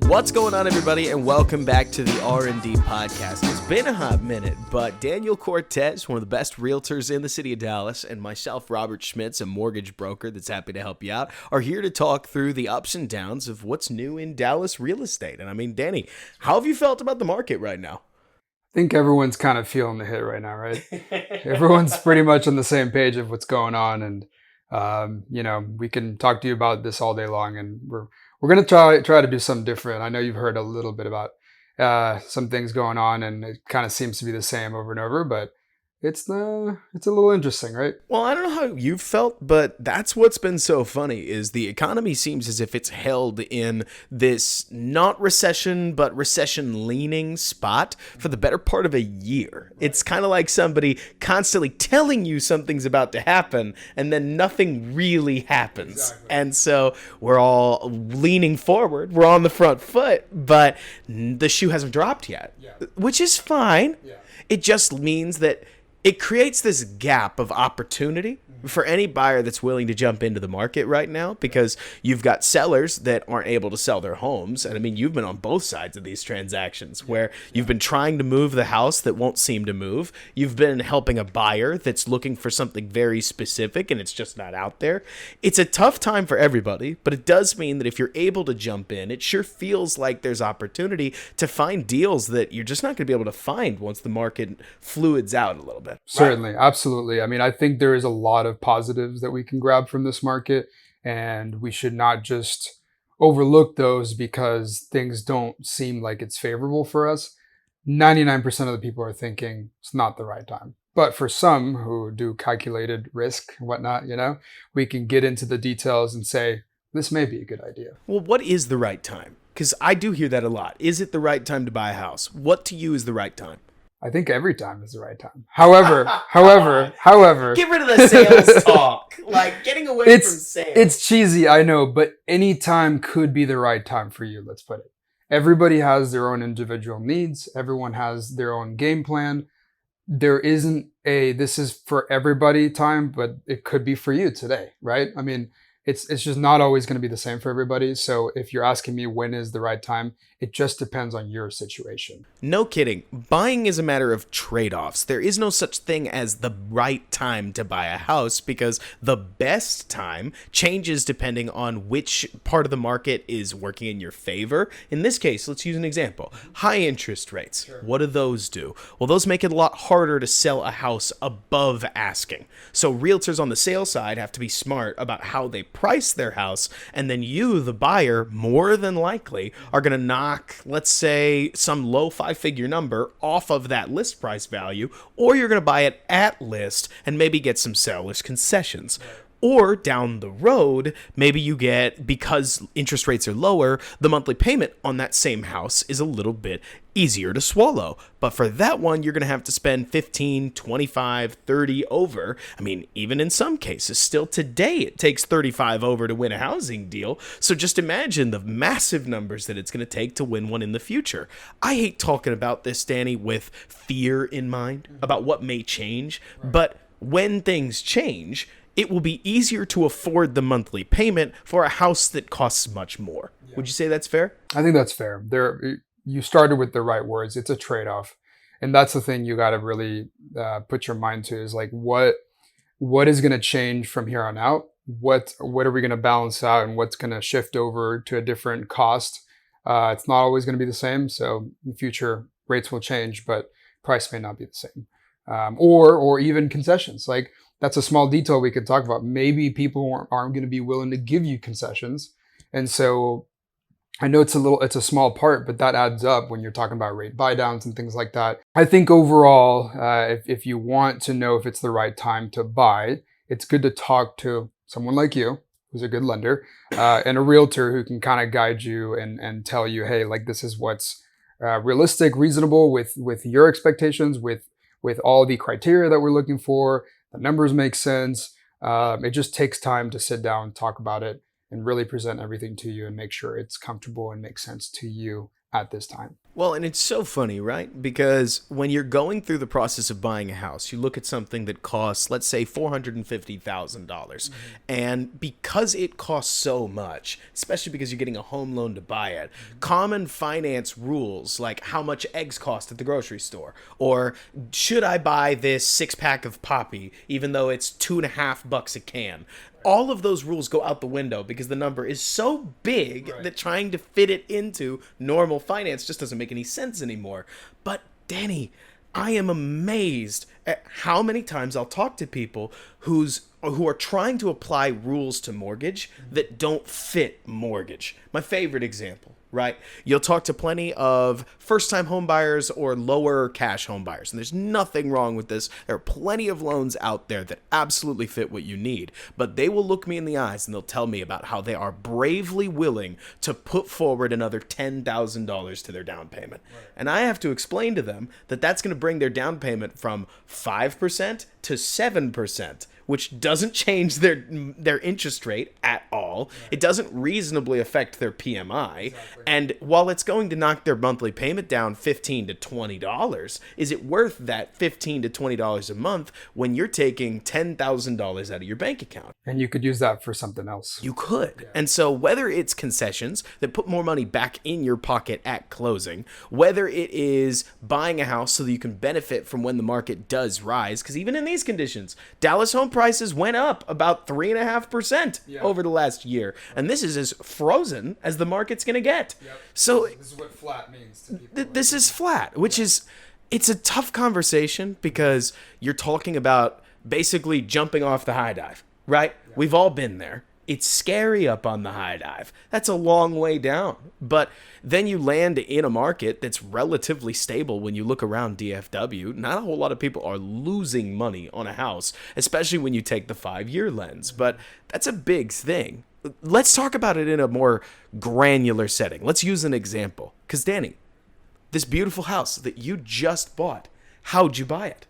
What's going on, everybody, and welcome back to the R&D podcast. It's been a hot minute, but Daniel Cortez, one of the best realtors in the city of Dallas, and myself, Robert Schmitz, a mortgage broker that's happy to help you out, are here to talk through the ups and downs of what's new in Dallas real estate. And I mean, Danny, how have you felt about the market right now? I think everyone's kind of feeling the hit right now, right? Everyone's pretty much on the same page of what's going on, and we can talk to you about this all day long, and we're gonna try to do something different. I know you've heard a little bit about some things going on, and it kind of seems to be the same over and over, but it's a little interesting, right? Well, I don't know how you've felt, but that's what's been so funny is the economy seems as if it's held in this not recession, but recession-leaning spot for the better part of a year. Right. It's kind of like somebody constantly telling you something's about to happen, and then nothing really happens. Exactly. And so we're all leaning forward. We're on the front foot, but the shoe hasn't dropped yet, which is fine. Yeah. It just means that it creates this gap of opportunity for any buyer that's willing to jump into the market right now, because you've got sellers that aren't able to sell their homes. And I mean, you've been on both sides of these transactions where you've been trying to move the house that won't seem to move. You've been helping a buyer that's looking for something very specific and it's just not out there. It's a tough time for everybody, but it does mean that if you're able to jump in, it sure feels like there's opportunity to find deals that you're just not going to be able to find once the market fluids out a little bit. Certainly. Right? Absolutely. I mean, I think there is a lot of positives that we can grab from this market, and we should not just overlook those because things don't seem like it's favorable for us. 99% of the people are thinking it's not the right time. But for some who do calculated risk and whatnot, we can get into the details and say, this may be a good idea. Well, what is the right time? Because I do hear that a lot. Is it the right time to buy a house? What to you is the right time? I think every time is the right time. However, get rid of the sales talk. Like getting away from sales. It's cheesy, I know, but any time could be the right time for you, let's put it. Everybody has their own individual needs. Everyone has their own game plan. There isn't this is for everybody time, but it could be for you today, right? I mean, it's just not always going to be the same for everybody. So if you're asking me when is the right time, it just depends on your situation. No kidding. Buying is a matter of trade-offs. There is no such thing as the right time to buy a house because the best time changes depending on which part of the market is working in your favor. In this case, let's use an example. High interest rates. Sure. What do those do? Well, those make it a lot harder to sell a house above asking. So realtors on the sales side have to be smart about how they price their house, and then you, the buyer, more than likely are going to knock, let's say, some low five-figure number off of that list price value, or you're going to buy it at list and maybe get some seller's concessions. Or down the road, maybe you get, because interest rates are lower, the monthly payment on that same house is a little bit easier to swallow. But for that one, you're going to have to spend 15, 25, 30 over. I mean, even in some cases, still today, it takes 35 over to win a housing deal. So just imagine the massive numbers that it's going to take to win one in the future. I hate talking about this, Danny, with fear in mind about what may change. Right. But when things change, it will be easier to afford the monthly payment for a house that costs much more. Yeah. Would you say that's fair? I think that's fair. You started with the right words. It's a trade-off. And that's the thing you got to really put your mind to is like, what is going to change from here on out? What are we going to balance out, and what's going to shift over to a different cost? It's not always going to be the same. So in the future, rates will change, but price may not be the same. Or even concessions. Like, that's a small detail we could talk about. Maybe people aren't going to be willing to give you concessions. And so I know it's a small part, but that adds up when you're talking about rate buy downs and things like that. I think overall, if you want to know if it's the right time to buy, it's good to talk to someone like you, who's a good lender, and a realtor who can kind of guide you and tell you, hey, like, this is what's realistic, reasonable with your expectations, with all the criteria that we're looking for. The numbers make sense. It just takes time to sit down, talk about it, and really present everything to you and make sure it's comfortable and makes sense to you at this time. Well, and it's so funny, right? Because when you're going through the process of buying a house, you look at something that costs, let's say, $450,000. And because it costs so much, especially because you're getting a home loan to buy it, common finance rules like how much eggs cost at the grocery store, or should I buy this 6-pack of Poppy even though it's $2.50 a can? All of those rules go out the window because the number is so big that trying to fit it into normal finance just doesn't make any sense anymore. But Danny, I am amazed at how many times I'll talk to people who are trying to apply rules to mortgage that don't fit mortgage. My favorite example, right? You'll talk to plenty of first-time home buyers or lower cash home buyers, and there's nothing wrong with this. There are plenty of loans out there that absolutely fit what you need, but they will look me in the eyes and they'll tell me about how they are bravely willing to put forward another $10,000 to their down payment. And I have to explain to them that that's going to bring their down payment from 5% to 7%, which doesn't change their interest rate at all. It doesn't reasonably affect their PMI. And while it's going to knock their monthly payment down $15 to $20, is it worth that $15 to $20 a month when you're taking $10,000 out of your bank account? And you could use that for something else. You could. And so whether it's concessions that put more money back in your pocket at closing, whether it is buying a house so that you can benefit from when the market does rise, because even in these conditions, Dallas home prices went up about 3.5% over the last year. And this is as frozen as the market's going to get. So this is what flat means to people. This is flat, which is, it's a tough conversation because you're talking about basically jumping off the high dive, right? We've all been there. It's scary up on the high dive. That's a long way down. But then you land in a market that's relatively stable when you look around DFW. Not a whole lot of people are losing money on a house, especially when you take the 5-year lens. But that's a big thing. Let's talk about it in a more granular setting. Let's use an example. Because Danny, this beautiful house that you just bought, how'd you buy it?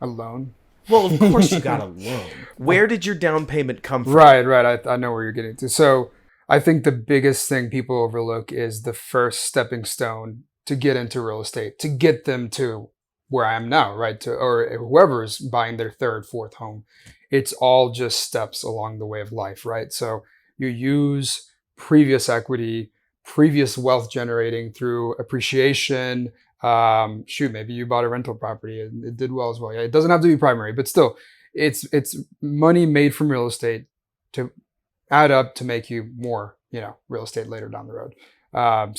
A loan. Well, of course you got a loan. Where did your down payment come from? Right. I know where you're getting to. So I think the biggest thing people overlook is the first stepping stone to get into real estate, to get them to where I am now, right? Or whoever's buying their third, fourth home. It's all just steps along the way of life, right? So you use previous equity, previous wealth generating through appreciation. Maybe you bought a rental property and it did well as well. Yeah, it doesn't have to be primary, but still, it's money made from real estate to add up to make you more, real estate later down the road. I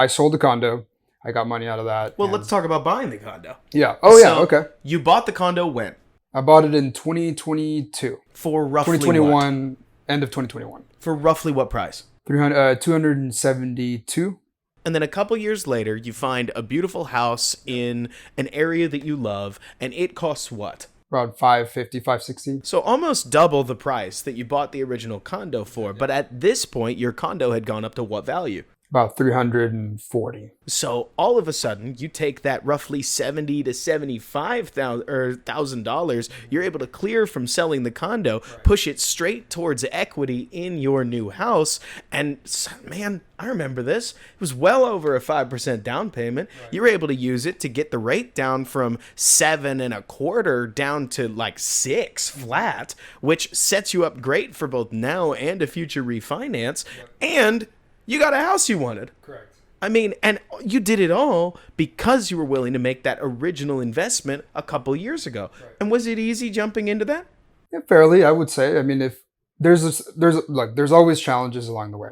sold the condo. I got money out of that. Well, let's talk about buying the condo. Yeah. Okay. You bought the condo when? I bought it in 2022. For roughly 2021, what? End of 2021. For roughly what price? 272. And then a couple years later, you find a beautiful house in an area that you love, and it costs what? Around 550, 560. So almost double the price that you bought the original condo for. But at this point, your condo had gone up to what value? About 340. So all of a sudden, you take that roughly $70,000 to $75,000 you're able to clear from selling the condo, push it straight towards equity in your new house. And man, I remember this. It was well over a 5% down payment. You were able to use it to get the rate down from 7.25% down to like 6 flat, which sets you up great for both now and a future refinance. And you got a house you wanted. Correct. I mean, and you did it all because you were willing to make that original investment a couple years ago. Right. And was it easy jumping into that? Yeah, fairly, I would say. I mean, if there's always challenges along the way,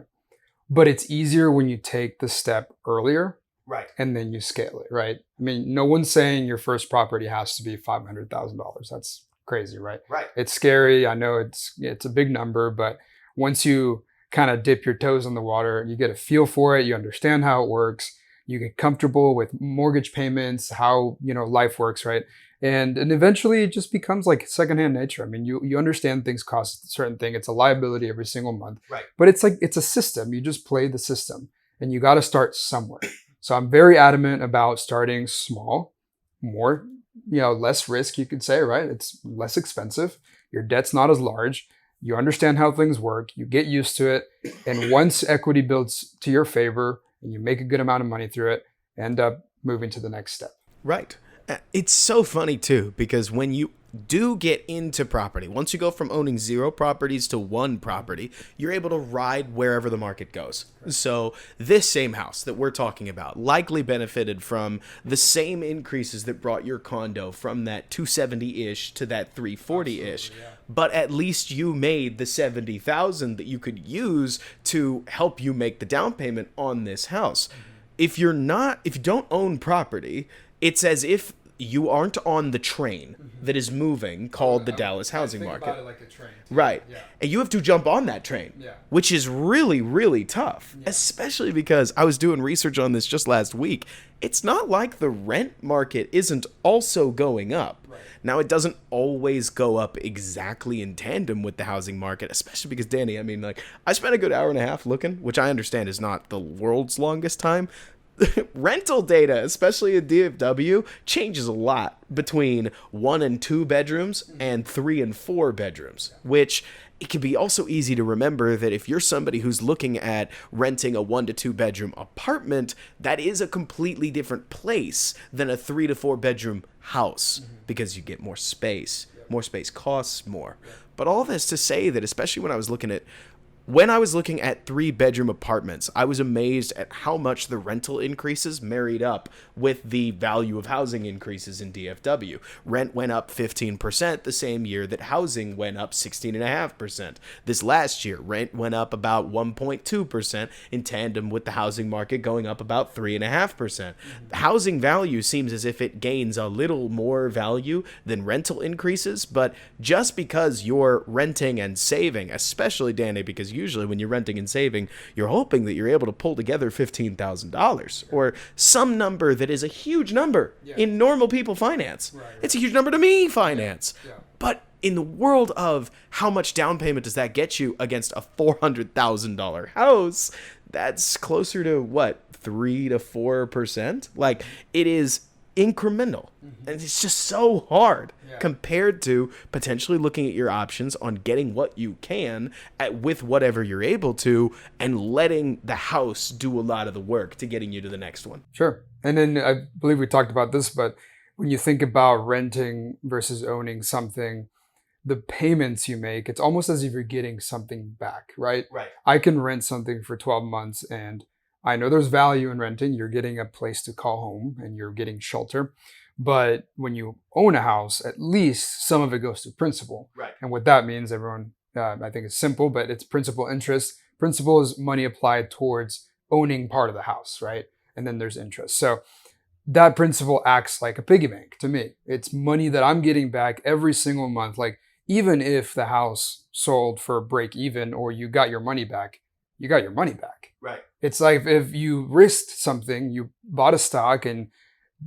but it's easier when you take the step earlier, right? And then you scale it, right? I mean, no one's saying your first property has to be $500,000. That's crazy, right? Right. It's scary. I know it's a big number, but once you kind of dip your toes in the water, you get a feel for it, you understand how it works, you get comfortable with mortgage payments, how life works, right? And eventually it just becomes like secondhand nature. I mean, you understand things cost a certain thing. It's a liability every single month. Right. But it's a system. You just play the system and you got to start somewhere. So I'm very adamant about starting small, more, less risk, you could say, right? It's less expensive. Your debt's not as large. You understand how things work, you get used to it, and once equity builds to your favor, and you make a good amount of money through it, end up moving to the next step. Right. It's so funny too, because when you do get into property, once you go from owning 0 properties to 1 property, you're able to ride wherever the market goes. So this same house that we're talking about likely benefited from the same increases that brought your condo from that 270-ish to that 340-ish. Yeah. But at least you made the 70,000 that you could use to help you make the down payment on this house. If you don't own property, it's as if you aren't on the train that is moving called the Dallas housing market. About it like a train, too. Right. Yeah. And you have to jump on that train, which is really, really tough, especially because I was doing research on this just last week. It's not like the rent market isn't also going up. Right. Now, it doesn't always go up exactly in tandem with the housing market, especially because, Danny, I mean, like, I spent a good hour and a half looking, which I understand is not the world's longest time. Rental data, especially in DFW, changes a lot between 1 and 2 bedrooms and 3 and 4 bedrooms, which it can be also easy to remember that if you're somebody who's looking at renting a 1 to 2 bedroom apartment, that is a completely different place than a 3 to 4 bedroom house because you get more space. More space costs more. But all this to say that, especially when I was looking at 3 bedroom apartments, I was amazed at how much the rental increases married up with the value of housing increases in DFW. Rent went up 15% the same year that housing went up 16.5%. This last year, rent went up about 1.2% in tandem with the housing market going up about 3.5%. Housing value seems as if it gains a little more value than rental increases, but just because you're renting and saving, especially, Danny, because usually when you're renting and saving, you're hoping that you're able to pull together $15,000 or some number that is a huge number in normal people finance. Right. It's a huge number to me finance. Yeah. But in the world of how much down payment does that get you against a $400,000 house, that's closer to what, 3 to 4%? Like, it is incremental. And it's just so hard compared to potentially looking at your options on getting what you can with whatever you're able to and letting the house do a lot of the work to getting you to the next one. Sure. And then I believe we talked about this, but when you think about renting versus owning something, the payments you make, it's almost as if you're getting something back, right? Right. I can rent something for 12 months and I know there's value in renting. You're getting a place to call home and you're getting shelter. But when you own a house, at least some of it goes to principal. Right. And what that means, everyone, I think it's simple, but it's principal interest. Principal is money applied towards owning part of the house, right? And then there's interest. So that principal acts like a piggy bank to me. It's money that I'm getting back every single month. Like, even if the house sold for break even or you got your money back, you got your money back. Right. It's like if you risked something, you bought a stock and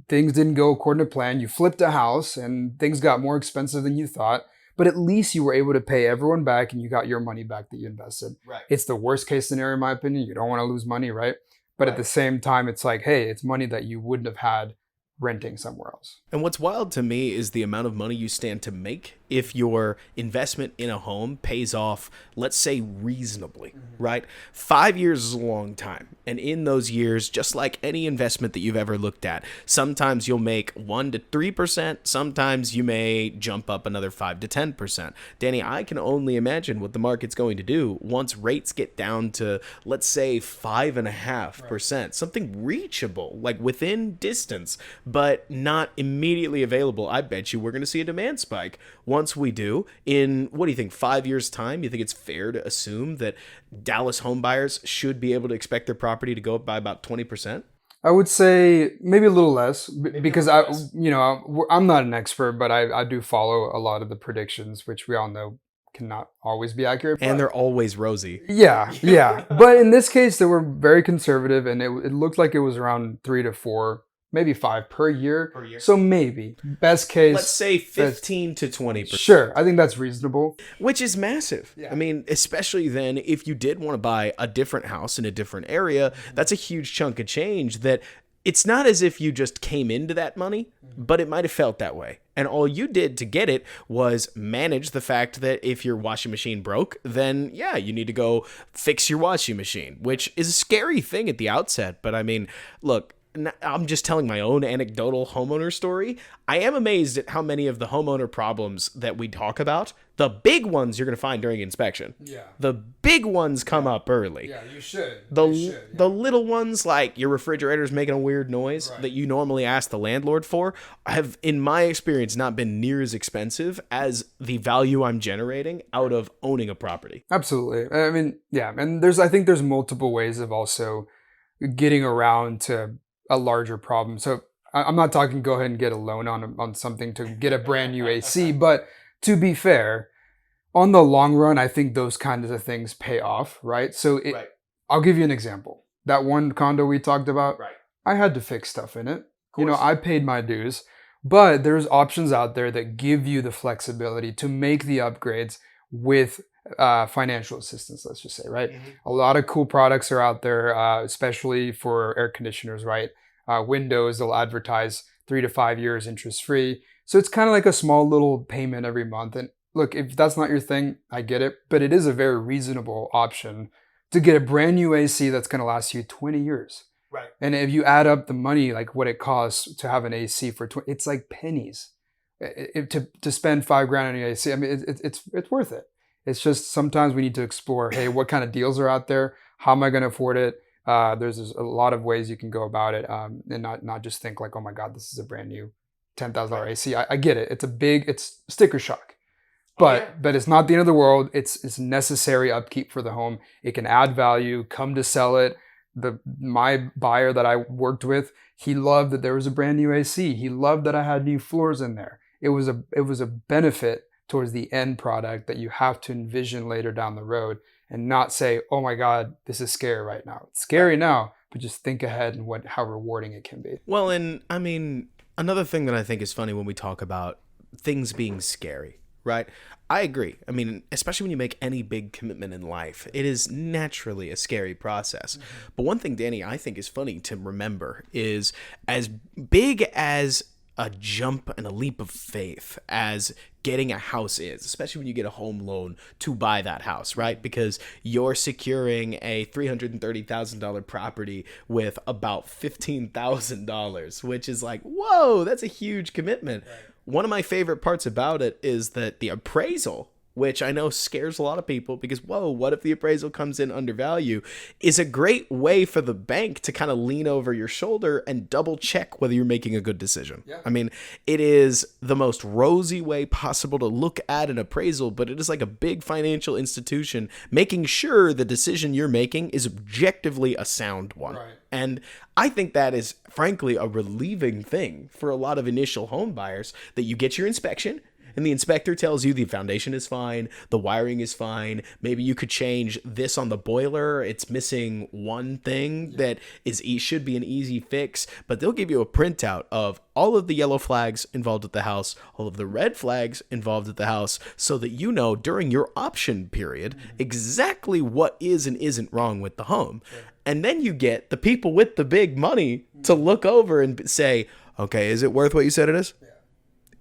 things didn't go according to plan, you flipped a house and things got more expensive than you thought, but at least you were able to pay everyone back and you got your money back that you invested. Right. It's the worst case scenario in my opinion. You don't want to lose money, right? But at the same time, it's like, hey, it's money that you wouldn't have had renting somewhere else. And what's wild to me is the amount of money you stand to make if your investment in a home pays off, let's say reasonably, right? 5 years is a long time. And in those years, just like any investment that you've ever looked at, sometimes you'll make 1 to 3%. Sometimes you may jump up another 5 to 10%. Danny, I can only imagine what the market's going to do once rates get down to, let's say, 5.5%, something reachable, like within distance, but not immediately available. I bet you we're going to see a demand spike. Once we do, in, what do you think, 5 years' time, you think it's fair to assume that Dallas homebuyers should be able to expect their property to go up by about 20%? I would say maybe a little less because I'm not an expert, but I do follow a lot of the predictions, which we all know cannot always be accurate. And they're always rosy. Yeah. But in this case, they were very conservative and it looked like it was around 3 to 4, maybe 5 per year. So maybe best case, let's say 15 to 20%. Sure. I think that's reasonable. Which is massive. Yeah. I mean, especially then if you did want to buy a different house in a different area, that's a huge chunk of change that it's not as if you just came into that money, but it might have felt that way. And all you did to get it was manage the fact that if your washing machine broke, then yeah, you need to go fix your washing machine, which is a scary thing at the outset. But I mean, look, I'm just telling my own anecdotal homeowner story. I am amazed at how many of the homeowner problems that we talk about, the big ones you're going to find during inspection. Yeah. The big ones come up early. Yeah, you should. The little ones, like your refrigerator's making a weird noise that you normally ask the landlord for, have, in my experience, not been near as expensive as the value I'm generating out of owning a property. Absolutely. I mean, yeah, and I think there's multiple ways of also getting around to a larger problem. So I'm not talking go ahead and get a loan on something to get a brand new AC, but to be fair, on the long run, I think those kinds of things pay off, right? So I'll give you an example. That one condo we talked about, I had to fix stuff in it. You know, I paid my dues, but there's options out there that give you the flexibility to make the upgrades with financial assistance, let's just say, right? A lot of cool products are out there, especially for air conditioners, right? Windows, they'll advertise 3 to 5 years interest free. So it's kind of like a small little payment every month. And look, if that's not your thing, I get it, but it is a very reasonable option to get a brand new AC that's going to last you 20 years. Right. And if you add up the money, like what it costs to have an AC for 20, it's like pennies. To spend $5,000 on an AC, I mean, it's worth it. It's just sometimes we need to explore, hey, what kind of deals are out there? How am I going to afford it? There's a lot of ways you can go about it, and not just think like, oh my God, this is a brand new $10,000 AC. I get it. It's sticker shock, but it's not the end of the world. It's necessary upkeep for the home. It can add value. Come to sell it. My buyer that I worked with, he loved that there was a brand new AC. He loved that I had new floors in there. It was a benefit towards the end product that you have to envision later down the road. And not say, oh my God, this is scary right now. It's scary now, but just think ahead and how rewarding it can be. Well, and I mean, another thing that I think is funny when we talk about things being scary, right? I agree. I mean, especially when you make any big commitment in life, it is naturally a scary process. But one thing, Danny, I think is funny to remember is as big as a jump and a leap of faith as getting a house is, especially when you get a home loan to buy that house, right? Because you're securing a $330,000 property with about $15,000, which is like, whoa, that's a huge commitment. Right. One of my favorite parts about it is that the appraisal, which I know scares a lot of people because, whoa, what if the appraisal comes in undervalue, is a great way for the bank to kind of lean over your shoulder and double check whether you're making a good decision. Yeah. I mean, it is the most rosy way possible to look at an appraisal, but it is like a big financial institution making sure the decision you're making is objectively a sound one. Right. And I think that is, frankly, a relieving thing for a lot of initial home buyers, that you get your inspection, and the inspector tells you the foundation is fine, the wiring is fine, maybe you could change this on the boiler, it's missing one thing that should be an easy fix, but they'll give you a printout of all of the yellow flags involved at the house, all of the red flags involved at the house, so that you know during your option period exactly what is and isn't wrong with the home. Sure. And then you get the people with the big money to look over and say, okay, is it worth what you said it is?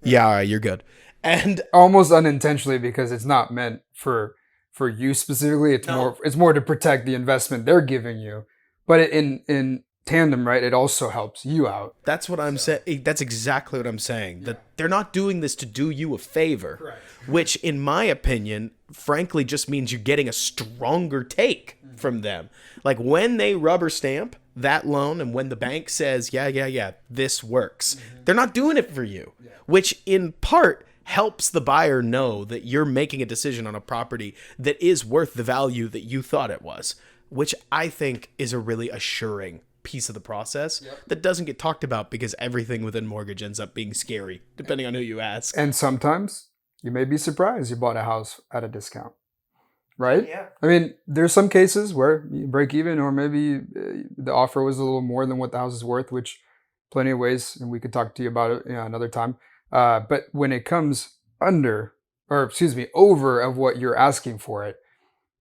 Yeah, all right, you're good. And almost unintentionally, because it's not meant for you specifically. It's more to protect the investment they're giving you. But in tandem, right, it also helps you out. That's what I'm saying. That's exactly what I'm saying. Yeah. That they're not doing this to do you a favor. Correct. Which, in my opinion, frankly, just means you're getting a stronger take from them. Like when they rubber stamp that loan and when the bank says, yeah, this works, they're not doing it for you, which in part helps the buyer know that you're making a decision on a property that is worth the value that you thought it was, which I think is a really assuring piece of the process that doesn't get talked about because everything within mortgage ends up being scary, depending on who you ask. And sometimes you may be surprised you bought a house at a discount, right? Yeah. I mean, there's some cases where you break even, or maybe the offer was a little more than what the house is worth, which plenty of ways, and we could talk to you about it another time. But when it comes over of what you're asking for it,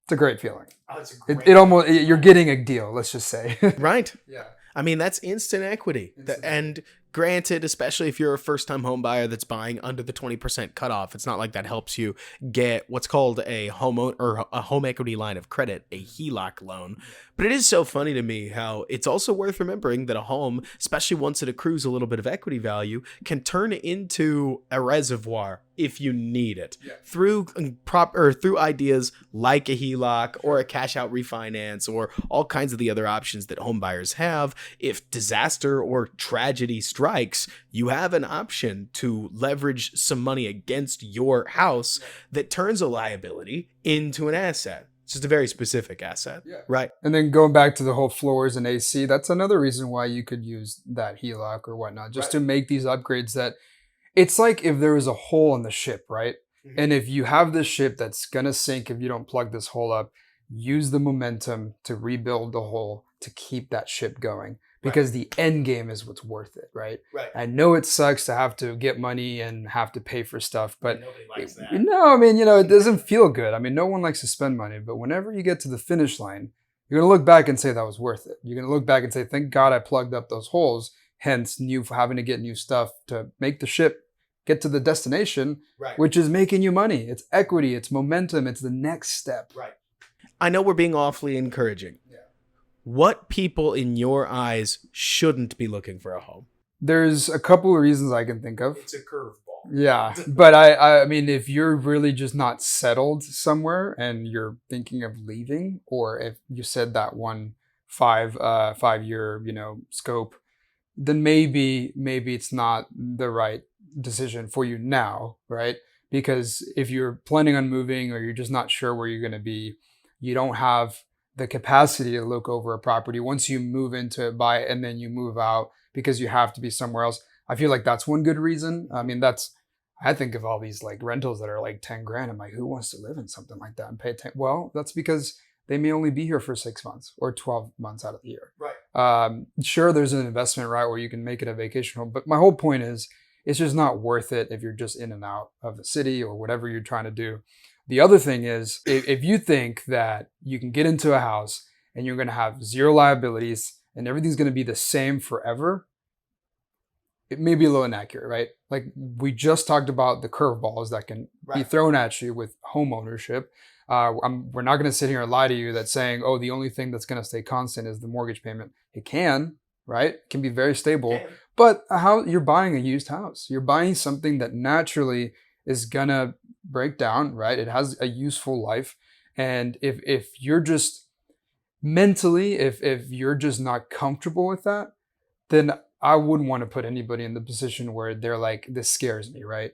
it's a great feeling. Oh, it's a great you're getting a deal, let's just say. Right. Yeah. I mean, that's instant equity. And Granted, especially if you're a first-time home buyer that's buying under the 20% cutoff, it's not like that helps you get what's called a home equity line of credit, a HELOC loan. But it is so funny to me how it's also worth remembering that a home, especially once it accrues a little bit of equity value, can turn into a reservoir if you need it through through ideas like a HELOC or a cash out refinance or all kinds of the other options that home buyers have. If disaster or tragedy strikes, you have an option to leverage some money against your house that turns a liability into an asset. It's just a very specific asset, right? And then going back to the whole floors and AC, that's another reason why you could use that HELOC or whatnot, just to make these upgrades that it's like if there was a hole in the ship, right? And if you have this ship that's going to sink if you don't plug this hole up, use the momentum to rebuild the hole to keep that ship going. Because the end game is what's worth it, right? I know it sucks to have to get money and have to pay for stuff, but nobody likes that. No, I mean, it doesn't feel good. I mean, no one likes to spend money, but whenever you get to the finish line, you're going to look back and say that was worth it. You're going to look back and say, thank God I plugged up those holes, hence having to get new stuff to make the ship get to the destination, which is making you money. It's equity, it's momentum, it's the next step. I know we're being awfully encouraging. What people in your eyes shouldn't be looking for a home? There's a couple of reasons I can think of. It's a curveball. Yeah, but I mean, if you're really just not settled somewhere and you're thinking of leaving, or if you said that 5-year, scope, then maybe it's not the right decision for you now, right? Because if you're planning on moving or you're just not sure where you're going to be, you don't have the capacity to look over a property once you move into it, buy it, and then you move out because you have to be somewhere else. I feel like that's one good reason. I mean, I think of all these like rentals that are like 10 grand. I'm like, who wants to live in something like that and pay 10? Well, that's because they may only be here for 6 months or 12 months out of the year. Sure, there's an investment, right, where you can make it a vacation home. But my whole point is, it's just not worth it if you're just in and out of the city or whatever you're trying to do. The other thing is, if you think that you can get into a house and you're going to have zero liabilities and everything's going to be the same forever, it may be a little inaccurate, right? Like we just talked about the curveballs that can be thrown at you with home ownership. We're not going to sit here and lie to you that saying, oh, the only thing that's going to stay constant is the mortgage payment. It can, right? It can be very stable. But you're buying a used house. You're buying something that naturally is going to break down, right? It has a useful life. And if you're just mentally, if you're just not comfortable with that, then I wouldn't want to put anybody in the position where they're like, this scares me, right?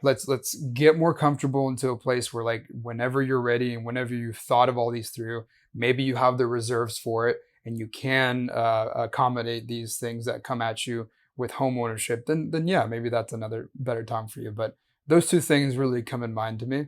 Let's get more comfortable into a place where like whenever you're ready and whenever you've thought of all these through, maybe you have the reserves for it and you can accommodate these things that come at you with home ownership, then yeah, maybe that's another better time for you. But those two things really come in mind to me,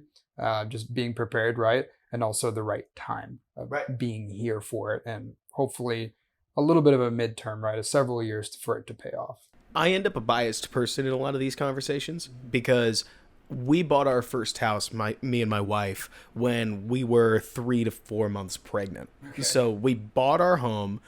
just being prepared, right? And also the right time of being here for it. And hopefully a little bit of a midterm, right? Several years for it to pay off. I end up a biased person in a lot of these conversations because we bought our first house, me and my wife, when we were 3 to 4 months pregnant. So we bought our home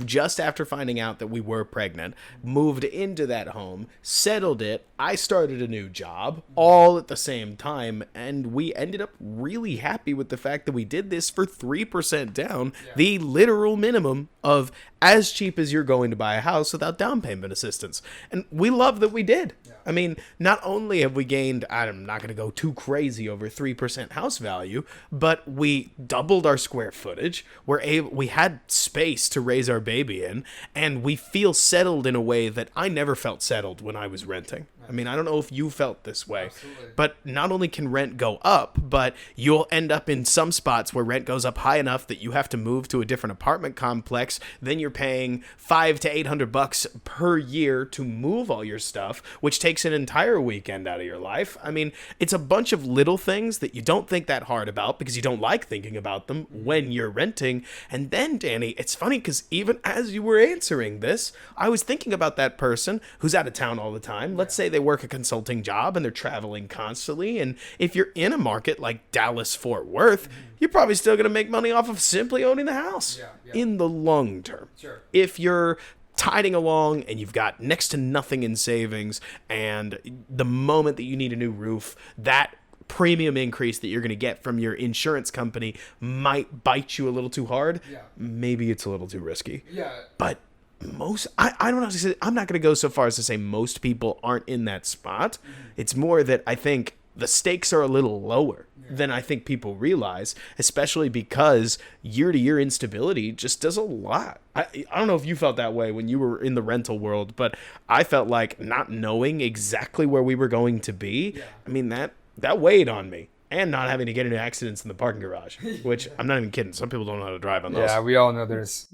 just after finding out that we were pregnant, moved into that home, settled it. I started a new job all at the same time, and we ended up really happy with the fact that we did this for 3% down, the literal minimum of as cheap as you're going to buy a house without down payment assistance. And we love that we did. I mean, not only have we gained, I'm not going to go too crazy over 3% house value, but we doubled our square footage. We had space to raise our baby in, and we feel settled in a way that I never felt settled when I was renting. I mean, I don't know if you felt this way, but not only can rent go up, but you'll end up in some spots where rent goes up high enough that you have to move to a different apartment complex. Then you're paying $500 to $800 per year to move all your stuff, which takes an entire weekend out of your life. I mean, it's a bunch of little things that you don't think that hard about because you don't like thinking about them when you're renting. And then, Danny, it's funny because even as you were answering this, I was thinking about that person who's out of town all the time. Let's say they work a consulting job and they're traveling constantly. And if you're in a market like Dallas, Fort Worth, you're probably still going to make money off of simply owning the house in the long term. If you're tiding along and you've got next to nothing in savings, and the moment that you need a new roof, that premium increase that you're going to get from your insurance company might bite you a little too hard. Yeah. Maybe it's a little too risky. Yeah. But I don't know. I'm not going to go so far as to say most people aren't in that spot. It's more that I think the stakes are a little lower than I think people realize, especially because year-to-year instability just does a lot. I don't know if you felt that way when you were in the rental world, but I felt like not knowing exactly where we were going to be. Yeah. I mean, that weighed on me. And not having to get into accidents in the parking garage, which I'm not even kidding. Some people don't know how to drive on those. Yeah, we all know there's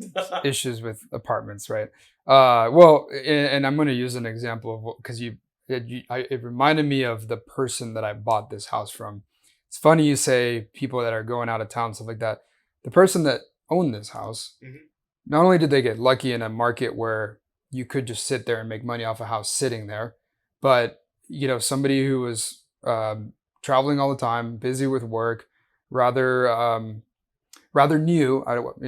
issues with apartments, right? Well, and I'm going to use an example of, because it reminded me of the person that I bought this house from. It's funny you say people that are going out of town, stuff like that. The person that owned this house, not only did they get lucky in a market where you could just sit there and make money off a house sitting there, but somebody who was traveling all the time, busy with work, rather new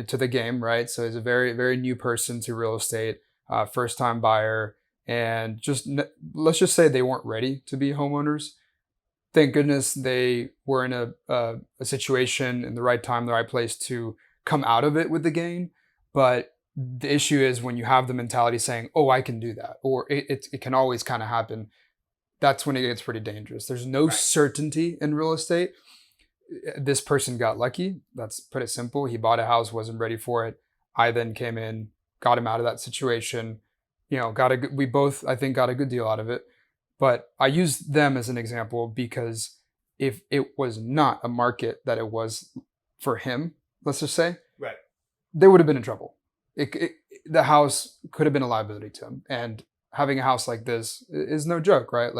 to the game, right? So he's a very, very new person to real estate, first time buyer, and let's just say they weren't ready to be homeowners. Thank goodness they were in a situation in the right time, the right place to come out of it with the gain. But the issue is when you have the mentality saying, "Oh, I can do that," or it can always kind of happen. That's when it gets pretty dangerous. There's no certainty in real estate. This person got lucky. Let's put it simple. He bought a house, wasn't ready for it. I then came in, got him out of that situation. We both, I think, got a good deal out of it. But I use them as an example because if it was not a market that it was for him, let's just say, they would have been in trouble. The house could have been a liability to him. And having a house like this is no joke, right?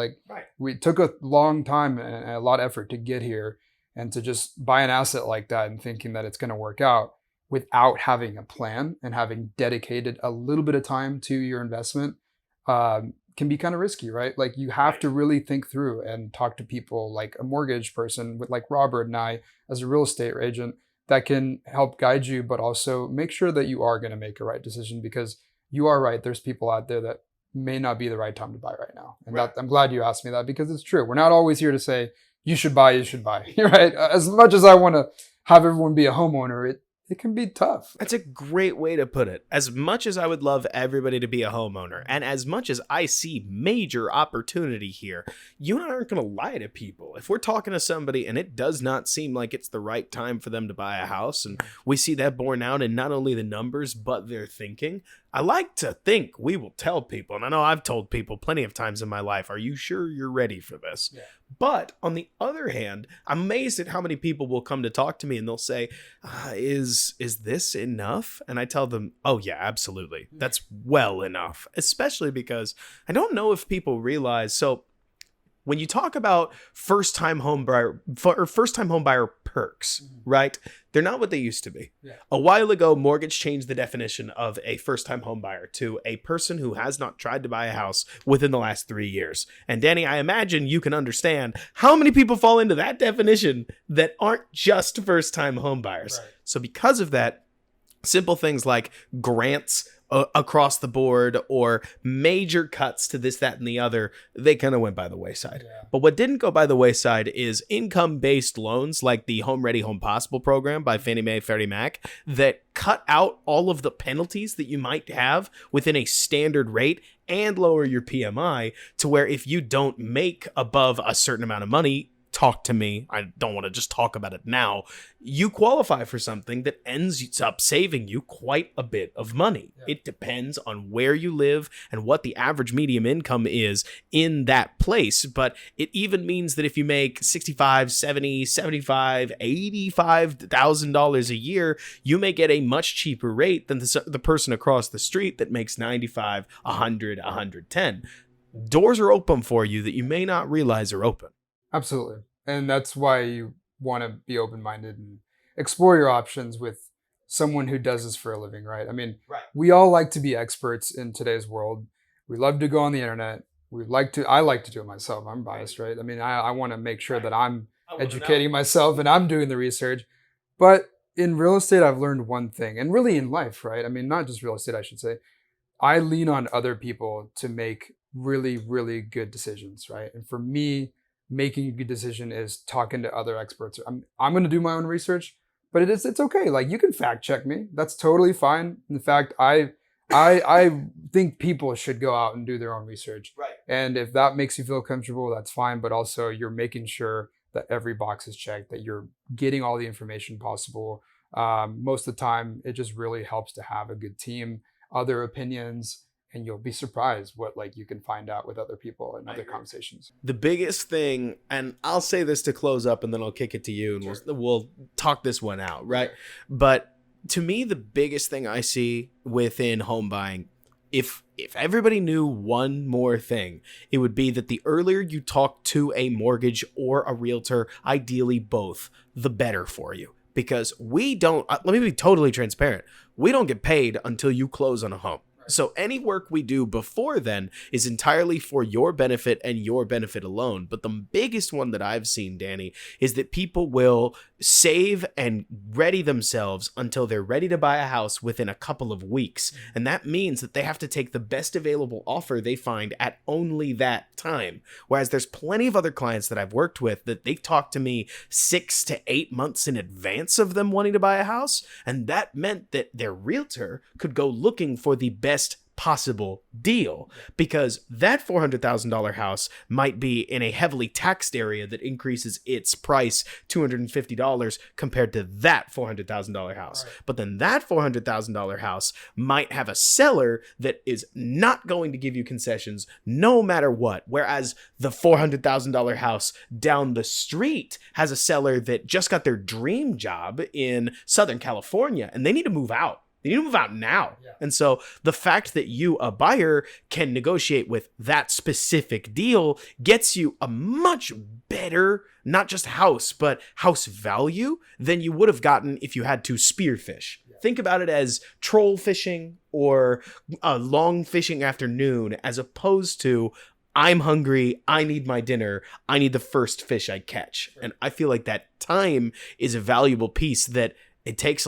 We took a long time and a lot of effort to get here, and to just buy an asset like that and thinking that it's going to work out without having a plan and having dedicated a little bit of time to your investment can be kind of risky, right? You have to really think through and talk to people like a mortgage person like Robert and I as a real estate agent that can help guide you, but also make sure that you are going to make a right decision, because you are right. There's people out there that may not be the right time to buy right now. And I'm glad you asked me that, because it's true. We're not always here to say, you should buy, right? As much as I want to have everyone be a homeowner, it can be tough. That's a great way to put it. As much as I would love everybody to be a homeowner, and as much as I see major opportunity here, you and I aren't going to lie to people. If we're talking to somebody and it does not seem like it's the right time for them to buy a house, and we see that borne out in not only the numbers, but their thinking, I like to think we will tell people, and I know I've told people plenty of times in my life, are you sure you're ready for this? Yeah. But on the other hand, I'm amazed at how many people will come to talk to me and they'll say, is this enough? And I tell them, oh yeah, absolutely. That's well enough, especially because I don't know if people realize. So when you talk about first-time home buyer perks, right? They're not what they used to be. Yeah. A while ago, mortgage changed the definition of a first-time home buyer to a person who has not tried to buy a house within the last 3 years. And Danny, I imagine you can understand how many people fall into that definition that aren't just first-time home buyers. Right. So because of that, simple things like grants across the board or major cuts to this, that, and the other, they kind of went by the wayside. Yeah. But what didn't go by the wayside is income-based loans like the Home Ready, Home Possible program by Fannie Mae, Freddie Mac that cut out all of the penalties that you might have within a standard rate and lower your PMI to where if you don't make above a certain amount of money, talk to me. I don't want to just talk about it now. You qualify for something that ends up saving you quite a bit of money. Yeah. It depends on where you live and what the average medium income is in that place. But it even means that if you make $65,000, $70,000, $75,000, $85,000 a year, you may get a much cheaper rate than the person across the street that makes $95,000, $100,000, $110,000. Doors are open for you that you may not realize are open. Absolutely. And that's why you want to be open-minded and explore your options with someone who does this for a living, right? I mean, We all like to be experts in today's world. We love to go on the internet. I like to do it myself. I'm biased, right? I mean, I want to make sure that I'm educating myself and I'm doing the research. But in real estate, I've learned one thing, and really in life, right? I mean, not just real estate, I should say. I lean on other people to make really, really good decisions, right? And for me, making a good decision is talking to other experts. I'm going to do my own research, but it's okay. Like, you can fact check me. That's totally fine. In fact, I think people should go out and do their own research. Right. And if that makes you feel comfortable, that's fine. But also, you're making sure that every box is checked, that you're getting all the information possible. Most of the time, it just really helps to have a good team, other opinions, and you'll be surprised what like you can find out with other people and other conversations. The biggest thing, and I'll say this to close up, and then I'll kick it to you, and we'll talk this one out, right? But to me, the biggest thing I see within home buying, if everybody knew one more thing, it would be that the earlier you talk to a mortgage or a realtor, ideally both, the better for you. Because we don't, let me be totally transparent, we don't get paid until you close on a home. So any work we do before then is entirely for your benefit and your benefit alone. But the biggest one that I've seen, Danny, is that people will save and ready themselves until they're ready to buy a house within a couple of weeks. And that means that they have to take the best available offer they find at only that time. Whereas there's plenty of other clients that I've worked with that they talk to me 6 to 8 months in advance of them wanting to buy a house. And that meant that their realtor could go looking for the best possible deal, because that $400,000 house might be in a heavily taxed area that increases its price $250 compared to that $400,000 house. Right. But then that $400,000 house might have a seller that is not going to give you concessions no matter what. Whereas the $400,000 house down the street has a seller that just got their dream job in Southern California and they need to move out. You need to move out now. Yeah. And so the fact that you, a buyer, can negotiate with that specific deal gets you a much better, not just house, but house value than you would have gotten if you had to spearfish. Yeah. Think about it as troll fishing or a long fishing afternoon, as opposed to I'm hungry, I need my dinner, I need the first fish I catch. Sure. And I feel like that time is a valuable piece that it takes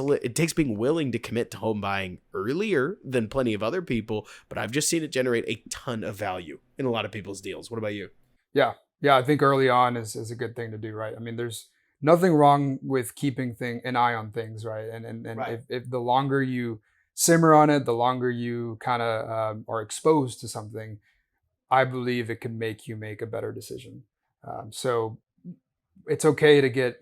being willing to commit to home buying earlier than plenty of other people, but I've just seen it generate a ton of value in a lot of people's deals. What about you? Yeah, I think early on is a good thing to do, right? I mean, there's nothing wrong with keeping an eye on things, right? And right. If the longer you simmer on it, the longer you kind of are exposed to something, I believe it can make you make a better decision. So it's okay to get,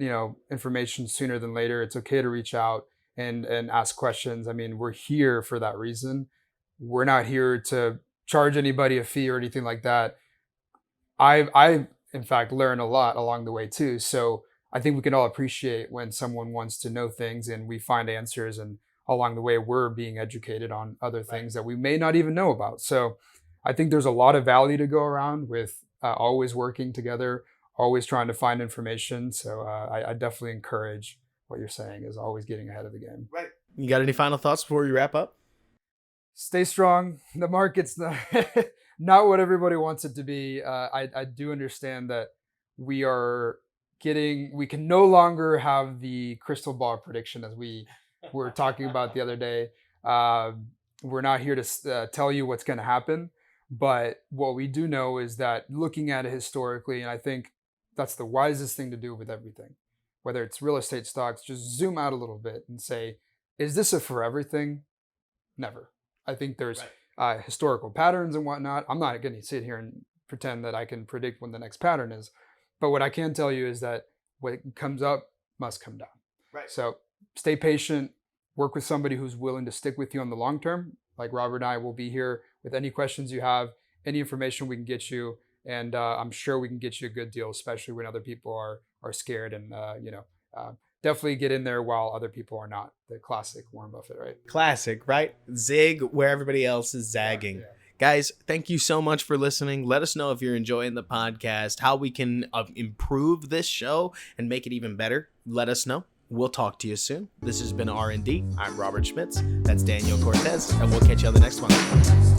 information sooner than later. It's okay to reach out and ask questions. I mean, we're here for that reason. We're not here to charge anybody a fee or anything like that. I in fact learned a lot along the way too. So I think we can all appreciate when someone wants to know things and we find answers, and along the way we're being educated on other things that we may not even know about. So I think there's a lot of value to go around with always working together, always trying to find information. So I definitely encourage what you're saying, is always getting ahead of the game. Right. You got any final thoughts before we wrap up? Stay strong. The market's not what everybody wants it to be. I do understand that we can no longer have the crystal ball prediction as we were talking about the other day. We're not here to tell you what's going to happen. But what we do know is that looking at it historically, and I think that's the wisest thing to do with everything, whether it's real estate stocks, just zoom out a little bit and say, is this a forever thing? Never. I think there's historical patterns and whatnot. I'm not going to sit here and pretend that I can predict when the next pattern is. But what I can tell you is that what comes up must come down. Right. So stay patient, work with somebody who's willing to stick with you on the long term. Like Robert and I will be here with any questions you have, any information we can get you. And I'm sure we can get you a good deal, especially when other people are scared. And, definitely get in there while other people are not. The classic Warren Buffett, right? Classic, right? Zig where everybody else is zagging. Yeah. Guys, thank you so much for listening. Let us know if you're enjoying the podcast, how we can improve this show and make it even better. Let us know. We'll talk to you soon. This has been R&D. I'm Robert Schmitz. That's Daniel Cortez, and we'll catch you on the next one.